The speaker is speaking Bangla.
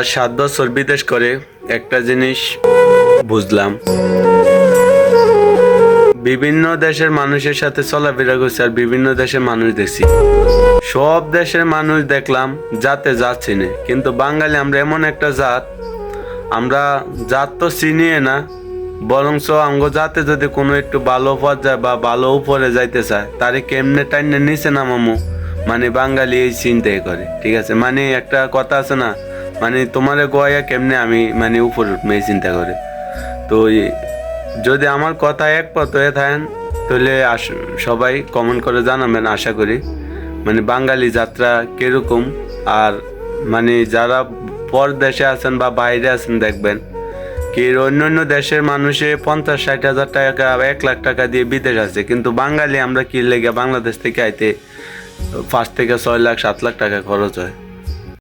আজ 7 বছর বিদেশ করে একটা জিনিস বুঝলাম, বিভিন্ন দেশের মানুষের সাথে চলাফেরা করছি আর বিভিন্ন দেশের মানুষ দেখছি। সব দেশের মানুষ দেখলাম জাতে জাত চিনে, কিন্তু বাঙালি আমরা এমন একটা জাত, আমরা জাত তো চিনিয়ে না, বরঞ্চ আমগো জাতে যদি কোনো একটু ভালো পর্যায়ে বা ভালো উপরে যাইতে চায় তারে কেমনে টাইনে নিচে নামামু, মানে বাঙালি এই চিন্তাই করে। ঠিক আছে, মানে একটা কথা আছে না, মানে তোমারে গোয়া কেমনে আমি মানে উপরে উঠবো এই চিন্তা করে। তো যদি আমার কথা একমত হয়ে থাকেন তাহলে সবাই কমেন্ট করে জানাবেন, আশা করি মানে বাঙালি যাত্রা কিরকম। আর মানে যারা পরদেশে আছেন বা বাইরে আছেন দেখবেন কি অন্য দেশের মানুষে 50-60 হাজার টাকা 1 লাখ টাকা দিয়ে বিদেশ আছে, কিন্তু বাঙালি আমরা কি লেগে বাংলাদেশ থেকে আইতে 5 থেকে 6 লাখ 7 লাখ টাকা খরচ হয়।